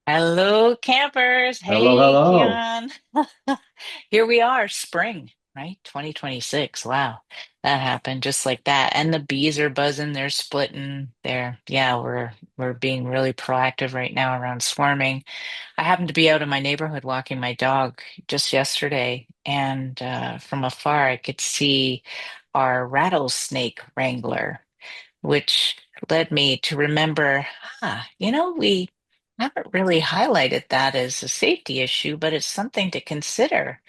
Hello, campers. Hello, Hey, hello. Kian. Here we are, spring, right? 2026. Wow, that happened just like that. And the bees are buzzing, they're splitting. Yeah, we're being really proactive right now around swarming. I happened to be out in my neighborhood walking my dog just yesterday, and from afar I could see our rattlesnake wrangler, which led me to remember, we haven't really highlighted that as a safety issue, but it's something to consider.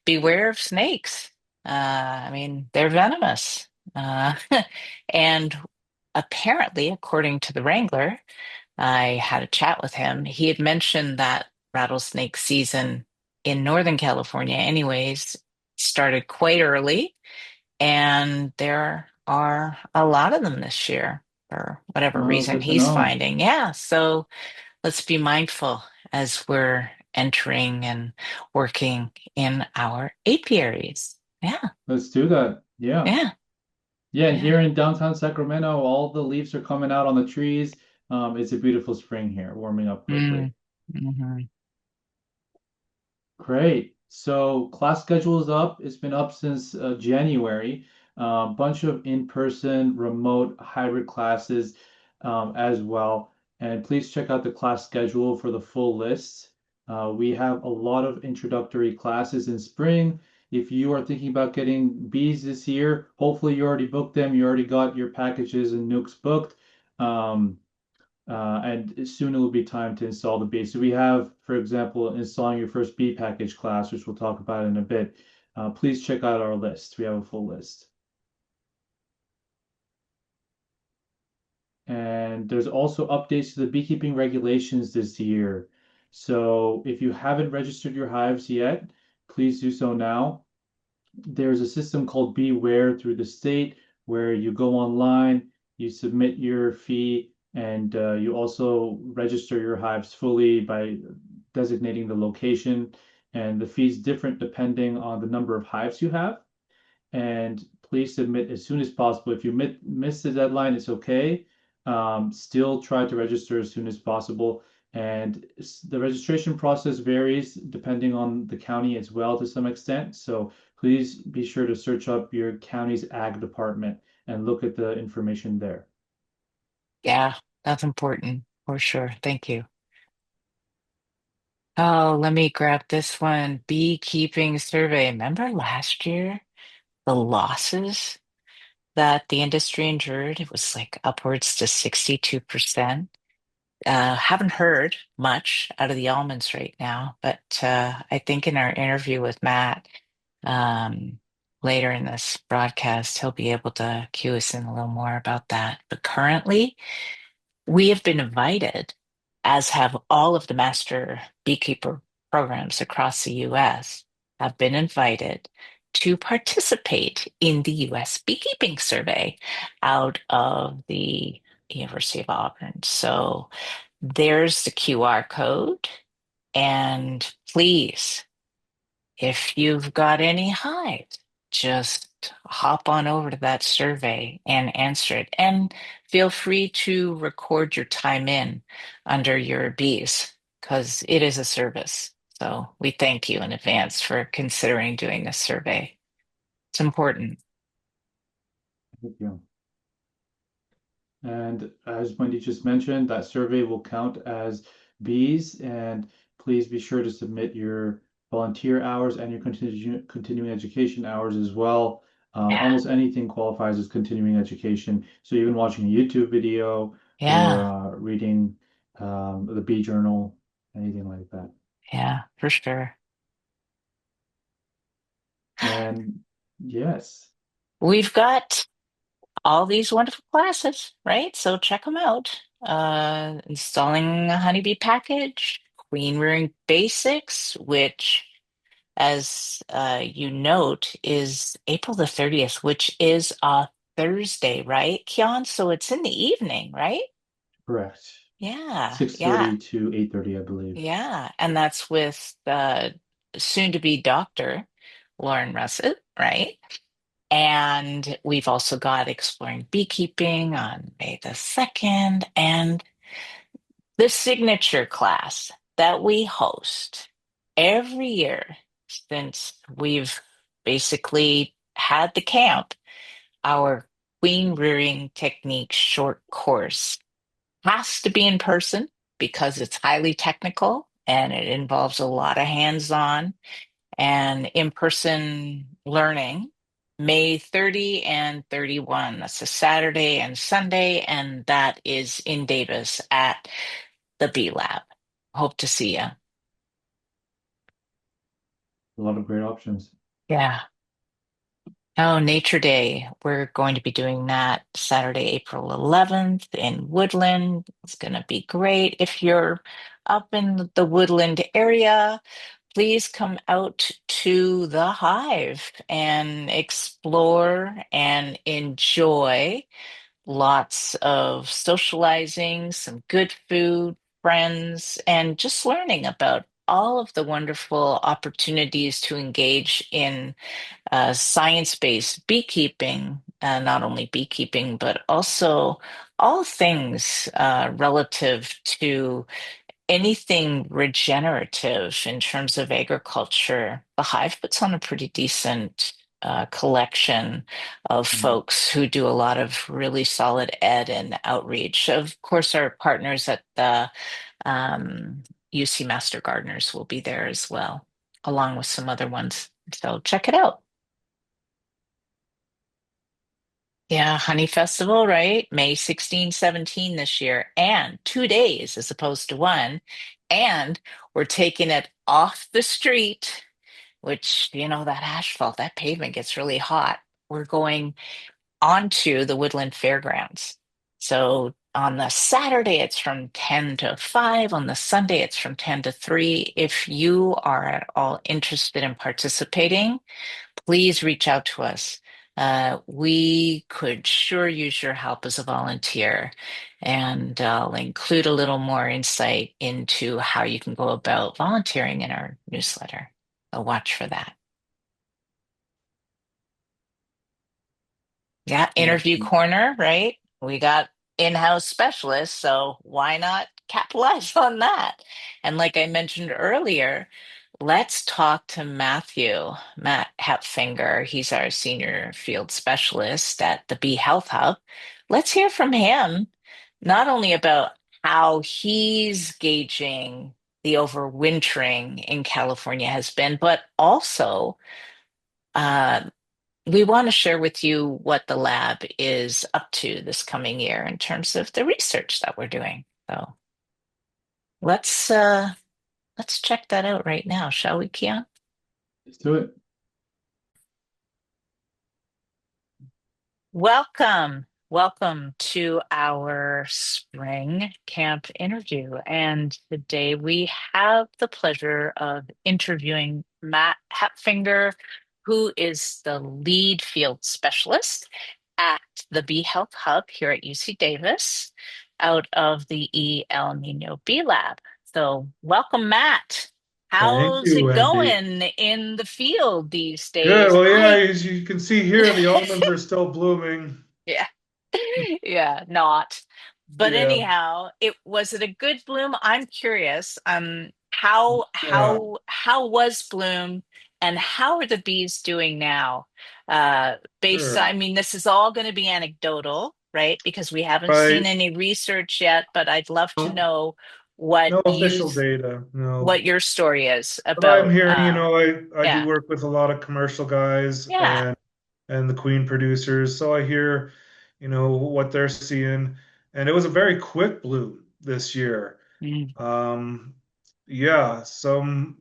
Beware of snakes. I mean, they're venomous. Uh, and apparently, according to the Wrangler, I had a chat with him. He had mentioned that rattlesnake season in Northern California, anyways, started quite early and there are a lot of them this year for whatever Oh, reason good to he's know. finding. Yeah, so let's be mindful as we're entering and working in our apiaries. Yeah, Let's do that. Yeah. yeah, Yeah, and yeah. here in downtown Sacramento, all the leaves are coming out on the trees. It's a beautiful spring here, warming up quickly. Mm, hmm. Great. So class schedule is up. It's been up since January. A bunch of in-person, remote, hybrid classes as well. And please check out the class schedule for the full list. We have a lot of introductory classes in spring. If you are thinking about getting bees this year, hopefully you already booked them. You already got your packages and nukes booked. Um, and soon it will be time to install the bee. So we have, for example, installing your first bee package class, which we'll talk about in a bit. Please check out our list. We have a full list. And there's also updates to the beekeeping regulations this year. So if you haven't registered your hives yet, please do so now. There's a system called Beware through the state where you go online, you submit your fee, and you also register your hives fully by designating the location. And the fee is different depending on the number of hives you have. And please submit as soon as possible. If you miss the deadline, it's okay. Still try to register as soon as possible. And the registration process varies depending on the county as well to some extent. So please be sure to search up your county's ag department and look at the information there. Yeah, that's important for sure. Thank you. Oh, let me grab this one. Beekeeping survey. Remember last year, the losses that the industry endured? It was like upwards to 62%. Haven't heard much out of the almonds right now, but I think in our interview with Matt um, later in this broadcast, he'll be able to cue us in a little more about that. But currently, we have been invited, as have all of the master beekeeper programs across the US, have been invited to participate in the US beekeeping survey out of the University of Auburn. So there's the QR code. And please, if you've got any hives, just hop on over to that survey and answer it. And feel free to record your time in under your bees because it is a service. So we thank you in advance for considering doing this survey. It's important. Yeah. And as Wendy just mentioned, that survey will count as bees. And please be sure to submit your volunteer hours and your continuing education hours as well. Yeah. Almost anything qualifies as continuing education. So even watching a YouTube video or Yeah. reading the bee journal, anything like that. Yeah, for sure. And yes, We've got all these wonderful classes, right? So check them out. Installing a honeybee package, queen rearing basics, which, as you note, is April the 30th, which is a Thursday, right, Kian? So it's in the evening, right? correct. Yeah, yeah, 6:30 to 8:30, I believe. yeah. And that's with soon-to-be Dr. Lauren Russett, right? And we've also got Exploring Beekeeping on May the 2nd and the signature class. that we host every year since we've basically had the camp, our queen rearing technique short course has to be in person because it's highly technical and it involves a lot of hands-on and in-person learning. May 30 and 31. That's a Saturday and Sunday, and that is in Davis at the B Lab. Hope to see you. A lot of great options. Yeah. Oh, Nature Day. We're going to be doing that Saturday, April 11th in Woodland. It's going to be great. If you're up in the Woodland area, please come out to the Hive and explore and enjoy lots of socializing, some good food, friends, and just learning about all of the wonderful opportunities to engage in science-based beekeeping, not only beekeeping, but also all things relative to anything regenerative in terms of agriculture. The Hive puts on a pretty decent collection of Mm. folks who do a lot of really solid ed and outreach. Of course, our partners at the UC Master Gardeners will be there as well, along with some other ones. So check it out. Yeah, Honey Festival, right? May 16, 17 this year, and 2 days as opposed to one. And we're taking it off the street, which, that asphalt, that pavement gets really hot. We're going onto the Woodland Fairgrounds. So on the Saturday, it's from 10 to 5. On the Sunday, it's from 10 to 3. If you are at all interested in participating, please reach out to us. We could sure use your help as a volunteer, and I'll include a little more insight into how you can go about volunteering in our newsletter. So watch for that. Yeah, interview Awesome. corner, right? We got in-house specialists, so why not capitalize on that? And like I mentioned earlier, let's talk to Matt Hoepfinger. He's our senior field specialist at the Bee Health Hub. Let's hear from him, not only about how he's gauging the overwintering in California has been, but also uh, we want to share with you what the lab is up to this coming year in terms of the research that we're doing. So let's uh, let's check that out right now, shall we, Kian? Let's do it. Welcome. Welcome to our spring camp interview. And today we have the pleasure of interviewing Matt Hepfinger, who is the lead field specialist at the Bee Health Hub here at UC Davis out of the E. El Nino Bee Lab. So, welcome, Matt. Thank How's you, it Wendy. going in the field these Good. days? Well, yeah, as you can see here, the almonds are still blooming. Yeah. Yeah, not. But Yeah. anyhow, it a good bloom? I'm curious. Yeah. How was bloom and how are the bees doing now? Sure. I mean, this is all going to be anecdotal, right? Because we haven't seen Right. any research yet, but I'd love to No, know what no you official data. No. what your story is But I'm about hearing, I do yeah. work with a lot of commercial guys Yeah. and the queen producers. So I hear, what they're seeing. And it was a very quick bloom this year. Mm. Um, yeah, some,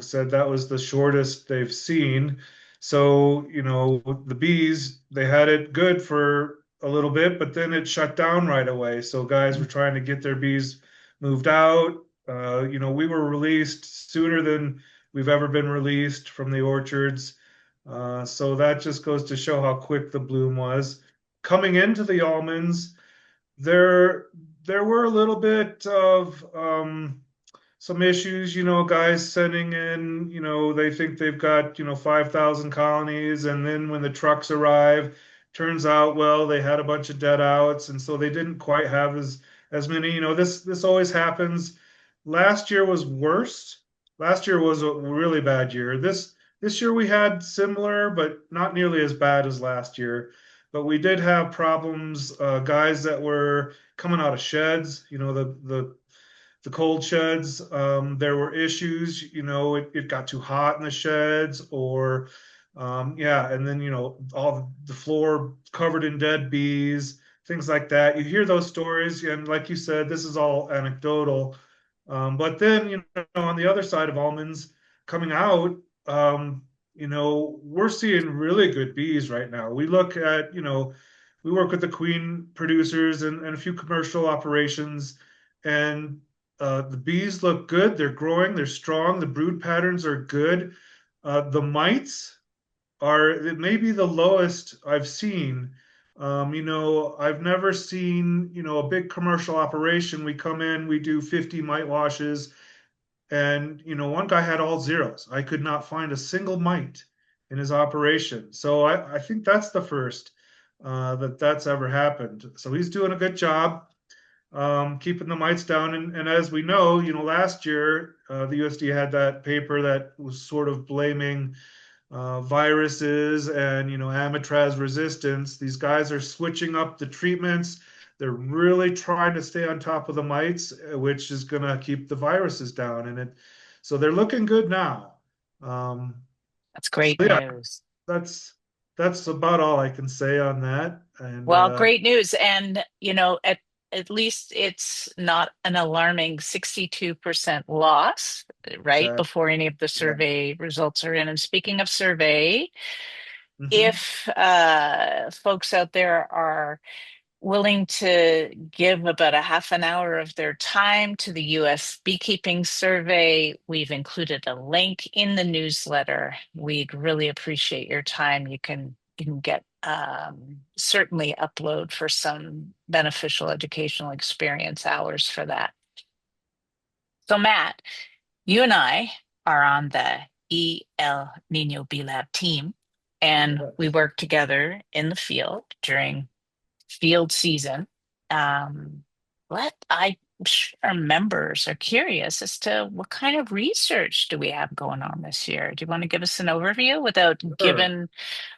said that was the shortest they've seen. So, the bees, they had it good for a little bit, but then it shut down right away. So guys were trying to get their bees moved out. We were released sooner than we've ever been released from the orchards. So that just goes to show how quick the bloom was. Coming into the almonds, there there were a little bit of some issues, guys sending in, they think they've got, 5,000 colonies. And then when the trucks arrive, turns out, well, they had a bunch of dead outs. And so they didn't quite have as many, this always happens. last year was worse. Last year was a really bad year. This year we had similar, but not nearly as bad as last year. But we did have problems, guys that were coming out of sheds, the cold sheds. There were issues, it got too hot in the sheds, or yeah, and then all the floor covered in dead bees, things like that. You hear those stories, and like you said, this is all anecdotal. But then, on the other side of almonds coming out, we're seeing really good bees right now. We look at, we work with the queen producers and a few commercial operations, and the bees look good. They're growing, they're strong, the brood patterns are good. The mites are maybe the lowest I've seen. I've never seen, a big commercial operation. We come in, we do 50 mite washes, and, one guy had all zeros. I could not find a single mite in his operation. So I think that's the first that's ever happened. So he's doing a good job keeping the mites down. And as we know, last year the USDA had that paper that was sort of blaming viruses and amitraz resistance. These guys are switching up the treatments. They're really trying to stay on top of the mites, which is going to keep the viruses down. So they're looking good now. Um, That's so great yeah, news. that's that's about all I can say on that. And Well, great news. And, at least it's not an alarming 62% loss, right? exactly, Before any of the yeah. survey results are in. And speaking of survey, Hmm. if folks out there are willing to give about a half an hour of their time to the US beekeeping survey, we've included a link in the newsletter. We'd really appreciate your time. You can get certainly upload for some beneficial educational experience hours for that. So Matt, you and I are on the El Nino B Lab team, and we Yes. work together in the field during field season. What I Our members are curious as to what kind of research do we have going on this year. Do you want to give us an overview without Sure. giving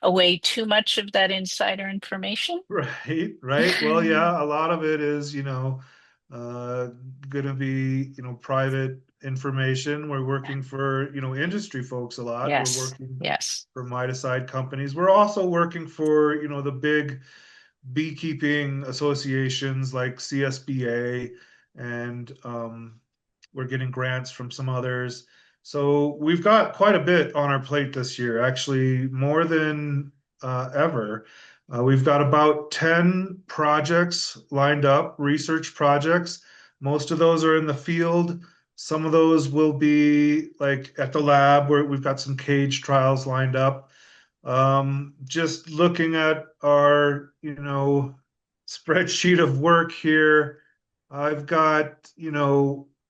away too much of that insider information? Right, right. Well, yeah, a lot of it is, uh, going to be, private information. We're working for, industry folks a lot. We're Yes, working yes. for miticide companies. We're also working for, the big beekeeping associations like CSBA, and we're getting grants from some others. So we've got quite a bit on our plate this year, actually more than ever. We've got about 10 projects lined up, research projects. Most of those are in the field. Some of those will be like at the lab where we've got some cage trials lined up. Just looking at our, spreadsheet of work here, I've got,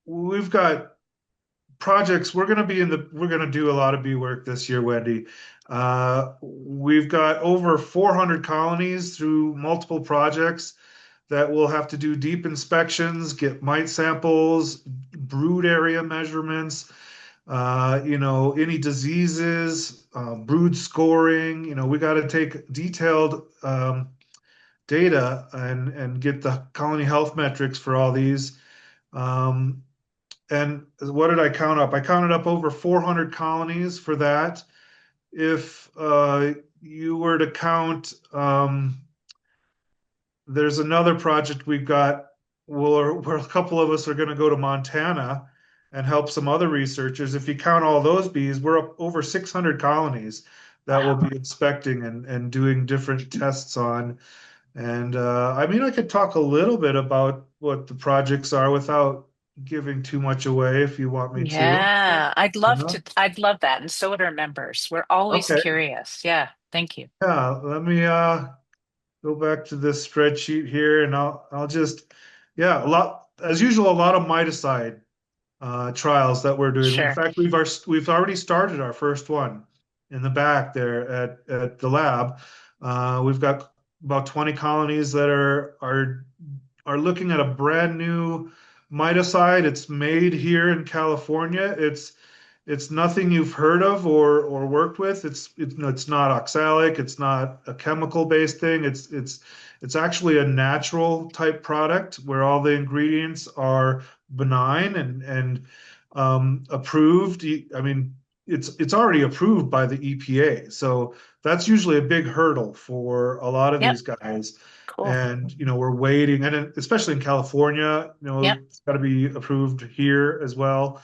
we've got projects. We're going to do a lot of bee work this year, Wendy. We've got over 400 colonies through multiple projects that will have to do deep inspections, get mite samples, brood area measurements, any diseases, brood scoring. We got to take detailed data and get the colony health metrics for all these. Um, and what did I count up? I counted up over 400 colonies for that. If you were to count, there's another project we've got where a couple of us are going to go to Montana and help some other researchers. If you count all those bees, we're up over 600 colonies that we'll Wow. be inspecting and doing different tests on. And I mean, I could talk a little bit about what the projects are without giving too much away if you want me to. Yeah, You know? I'd love that. And so would our members. We're always Okay. curious. Yeah, thank you. Yeah, let me go back to this spreadsheet here and I'll just yeah, a lot as usual, a lot of miticide trials that we're doing. In Sure. fact, we've already started our first one in the back there at the lab. We've got about 20 colonies that are looking at a brand new miticide. It's made here in California. It's nothing you've heard of or worked with. It's not oxalic. It's not a chemical based thing. It's actually a natural type product where all the ingredients are benign and approved. I mean, it's already approved by the EPA. So that's usually a big hurdle for a lot of Yep. these guys. Cool. And we're waiting, and especially in California, Yep. it's got to be approved here as well.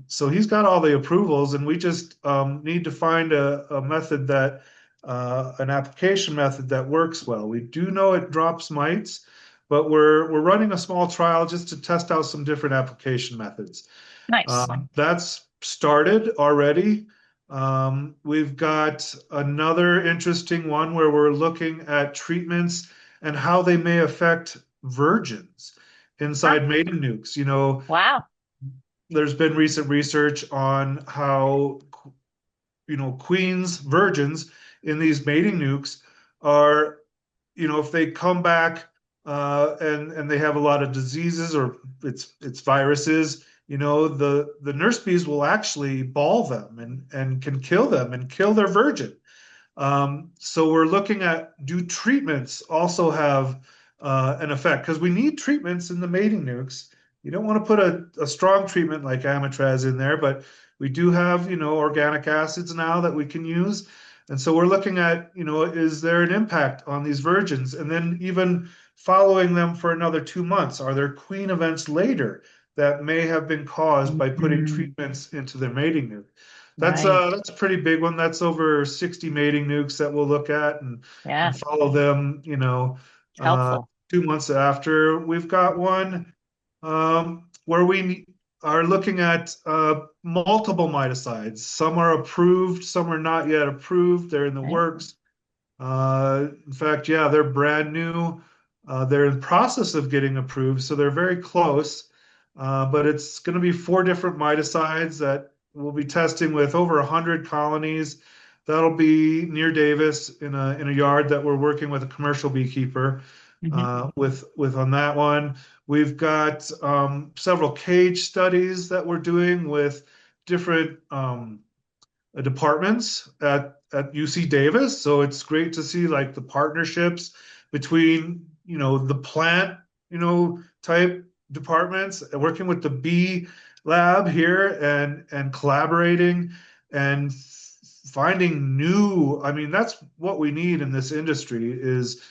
So he's got all the approvals, and we just need to find a method that an application method that works well. We do know it drops mites, but we're running a small trial just to test out some different application methods. Nice. That's started already. We've got another interesting one where we're looking at treatments and how they may affect virgins Huh. inside mating nukes. Wow. There's been recent research on how queens, virgins in these mating nukes are, if they come back and they have a lot of diseases or it's viruses, the nurse bees will actually ball them and can kill them and kill their virgin. So we're looking at, do treatments also have an effect? Because we need treatments in the mating nukes. You don't want to put a strong treatment like amitraz in there, but we do have, organic acids now that we can use. And so we're looking at, is there an impact on these virgins? And then even following them for another 2 months, are there queen events later that may have been caused by putting Mhm. treatments into their mating nuke? Right. That's a pretty big one. That's over 60 mating nukes that we'll look at Yeah. and follow them, uh, Helpful. 2 months after. We've got one where we are looking at multiple miticides. Some are approved, some are not yet approved. They're in the Right. works. In fact, yeah, they're brand new. They're in process of getting approved, so they're very close. But it's going to be 4 different miticides that we'll be testing with over 100 colonies. That'll be near Davis in a yard that we're working with a commercial beekeeper Hmm. with on that one. We've got several cage studies that we're doing with different departments at UC Davis. So it's great to see like the partnerships between, the plant, type departments working with the bee lab here and collaborating and finding new, I mean, that's what we need in this industry is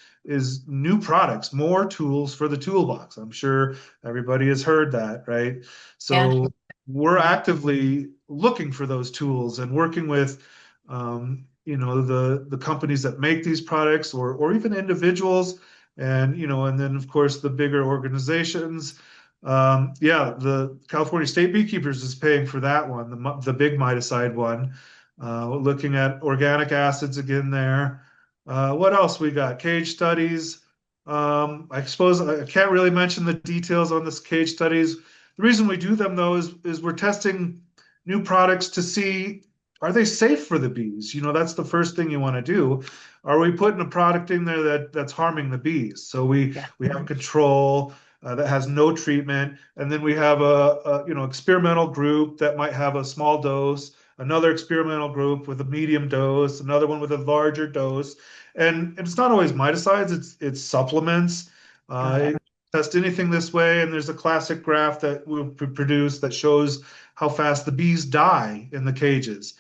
new products, more tools for the toolbox. I'm sure everybody has heard that, right? Yeah. So we're Yeah. actively looking for those tools and working with the companies that make these products or even individuals and then of course the bigger organizations. Yeah, the California State Beekeepers is paying for that one, the big miticide one. Looking at organic acids again there. What else we got? Cage studies. I suppose I can't really mention the details on this cage studies. The reason we do them though is we're testing new products to see, are they safe for the bees? That's the first thing you want to do. Are we putting a product in there that's harming the bees? So we Yeah. we have control that has no treatment, and then we have a experimental group that might have a small dose, another experimental group with a medium dose, another one with a larger dose, and it's not always miticides; it's supplements. Got it. Test anything this way, and there's a classic graph that we produce that shows how fast the bees die in the cages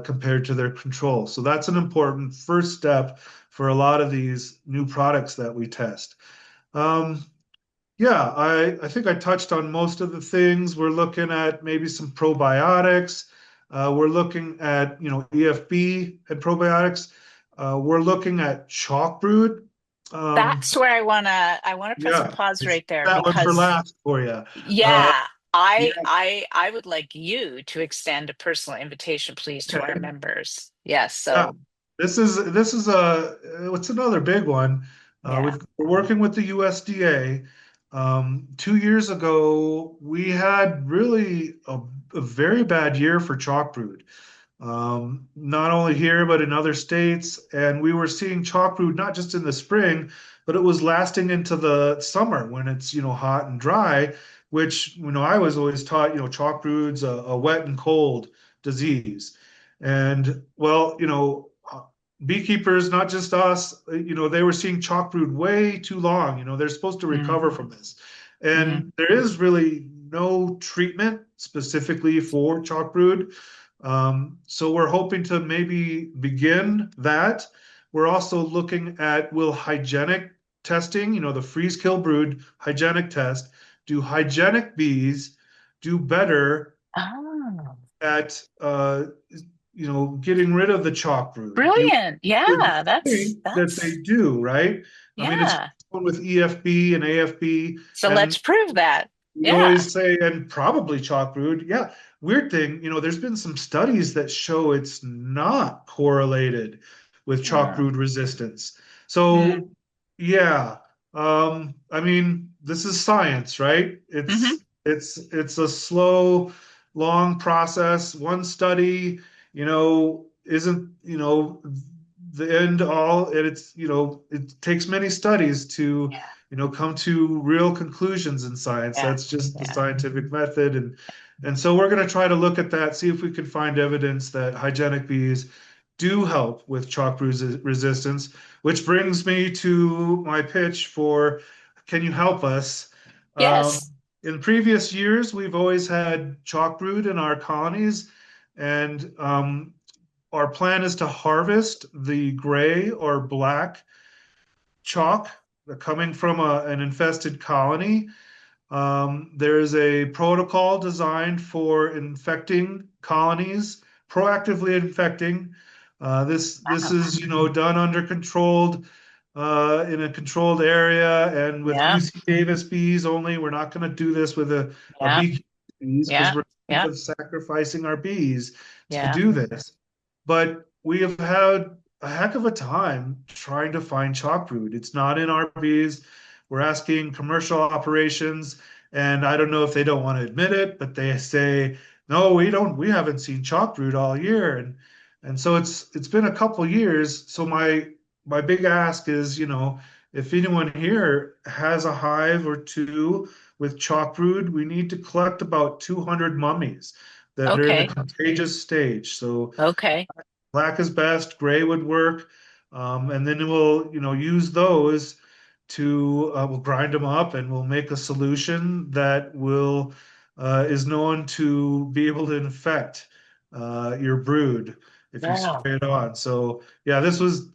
compared to their control. So that's an important first step for a lot of these new products that we test. Um, yeah, I think I touched on most of the things. We're looking at maybe some probiotics. We're looking at, EFB and probiotics. We're looking at chalk brood. Um, That's where I wanna press a yeah, pause it's right there that one for because last for you. yeah, Yeah, I would like you to extend a personal invitation, please, to our okay. members. Yes, Yeah, so this is what's another big one. yeah. We're working with the USDA. 2 years ago, we had really a very bad year for chalk brood. Not only here but in other states, and we were seeing chalk brood not just in the spring, but it was lasting into the summer when it's, hot and dry, which, I was always taught, chalk brood's a wet and cold disease. And well, beekeepers, not just us, they were seeing chalk brood way too long. They're supposed to Mm, recover from this. mm. And there is really no treatment specifically for chalk brood. So we're hoping to maybe begin that. We're also looking at will hygienic testing, the freeze kill brood hygienic test, do hygienic bees do better Oh, at getting rid of the chalk brood? You brilliant. would Yeah, think that they that's do, right? I mean, it's yeah. with EFB and AFB, So let's and prove that. we Yeah. always say, and probably chalk brood. Yeah, weird thing, there's been some studies that show it's not correlated with chalk Uh, brood resistance. mm, So, yeah, I mean, this is science, right? hmm. It's a slow, long process. One study, isn't, the end all, and it takes many studies to Yeah, come to real conclusions in science. yeah, That's just the yeah. scientific method. And so we're going to try to look at that, see if we can find evidence that hygienic bees do help with chalk resistance, which brings me to my pitch for can you help us? Um, Yes. in previous years, we've always had chalk brood in our colonies, and our plan is to harvest the gray or black chalk coming from an infested colony. There is a protocol designed for infecting colonies, proactively infecting. This Wow. is done under controlled in a controlled area and with Yeah, UC Davis bees only. We're not going to do this with a yeah, beekeeper bees because yeah, we're sick yeah, of sacrificing our bees to yeah. do this. But we have had a heck of a time trying to find chalk brood. It's not in our bees. We're asking commercial operations, and I don't know if they don't want to admit it, but they say, no, we haven't seen chalk brood all year. And so it's been a couple years. So my big ask is, if anyone here has a hive or two with chalk brood, we need to collect about 200 mummies that are in the Okay, contagious stage. So okay. black is best, gray would work. And then we'll, use those to we'll grind them up and we'll make a solution that will is known to be able to infect your brood if you Wow. spray it on. So yeah, this was,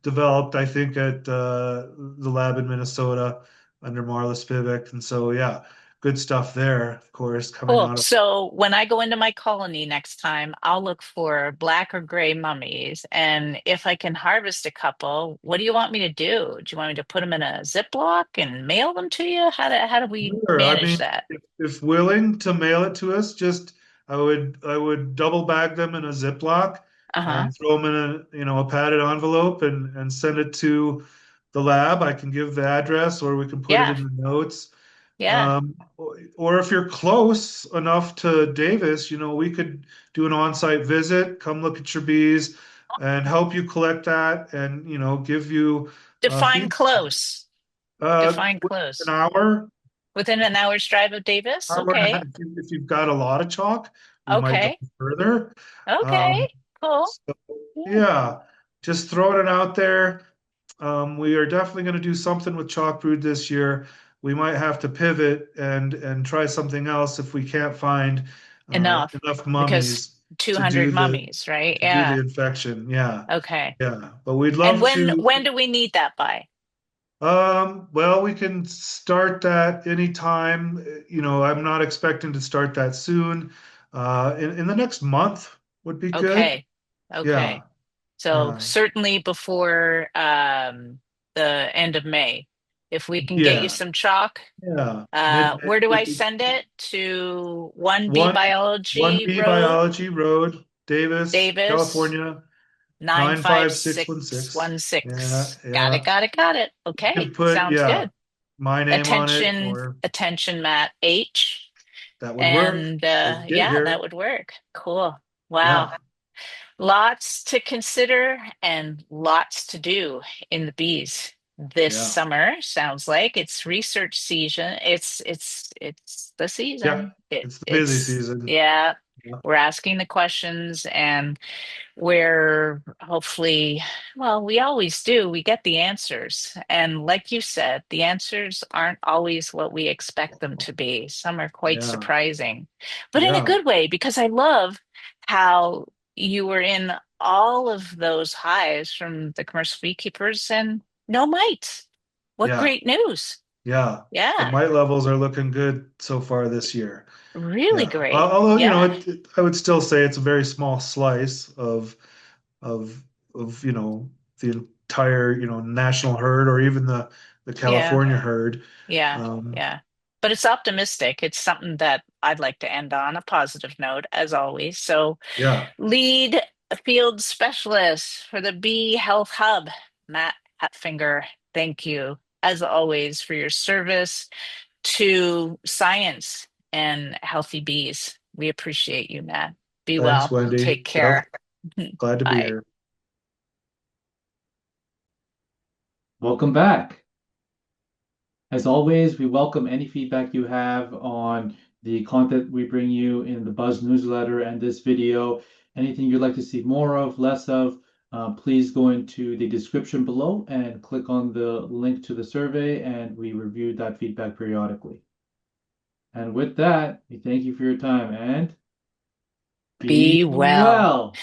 developed, I think, at the lab in Minnesota under Marla Spivak. And so yeah, good stuff there, of course, coming Cool. out of So when I go into my colony next time, I'll look for black or gray mummies. And if I can harvest a couple, what do you want me to do? Do you want me to put them in a Ziploc and mail them to you? How do we Sure. I manage mean, that? if willing to mail it to us, just I would double bag them in a Ziploc Uh-huh. and throw them in a padded envelope and send it to the lab. I can give the address, or we can put it Yeah. in the notes. Yeah. Or if you're close enough to Davis, we could do an on-site visit, come look at your bees, and help you collect that, and give you Define feedback. close. Define Within an close. hour. Within an hour's drive of Davis? Hour and a half. Okay. If you've got a lot of chalk, we might go Okay. further. Okay. Um, Cool. so Yeah. yeah, just throwing it out there. We are definitely going to do something with chalk brood this year. We might have to pivot and try something else if we can't find Enough enough because mummies to 200 do the mummies, right? to do the Yeah. infection. Yeah, Okay. yeah. But we'd And love to. when do we need that by? Well, we can start that anytime. I'm not expecting to start that soon. In the next month would be good. Okay. Okay. Yeah, So yeah, certainly before the end of May. If we can get you yeah, some chalk, yeah. Mid-May where do I would be send it? To 1B one one Biology B Road, Biology Road, Davis, Davis, California, 95616. Yeah, 95616. Got it, yeah. got it, got it. You can Okay. put Sounds yeah, good. my name on it, Attention, or attention, Matt H. that would work. And We'll get yeah, that here. would work. Cool. Wow. Yeah. Lots to consider and lots to do in the bees. this Yeah. summer. Sounds like it's research season. It's the Yeah. season. It's the busy It's season. yeah. Yeah. We're asking the questions, and where hopefully, well, we always do, we get the answers. And like you said, the answers aren't always what we expect them to be. Some are quite Yeah. surprising, but in a Yeah. good way, because I love how you were in all of those hives from the commercial beekeepers and no mites. What Yeah. great news. Yeah. The Yeah, mite levels are looking good so far this year. really Yeah. great. Although, Yeah, I would still say it's a very small slice of the entire, national herd or even the yeah. California herd. Yeah, Um, yeah. But it's optimistic. It's something that I'd like to end on a positive note, as always. So, yeah. lead field specialist for the Bee Health Hub, Matt Hoepfinger. Thank you, as always, for your service to science and healthy bees. We appreciate you, Matt. Be Thanks, well. Wendy. Take Yep. care. Glad to be Bye. here. Welcome back. As always, we welcome any feedback you have on the content we bring you in the Buzz newsletter and this video. Anything you'd like to see more of, less of, please go into the description below and click on the link to the survey, and we review that feedback periodically. And with that, we thank you for your time and Be be well. well.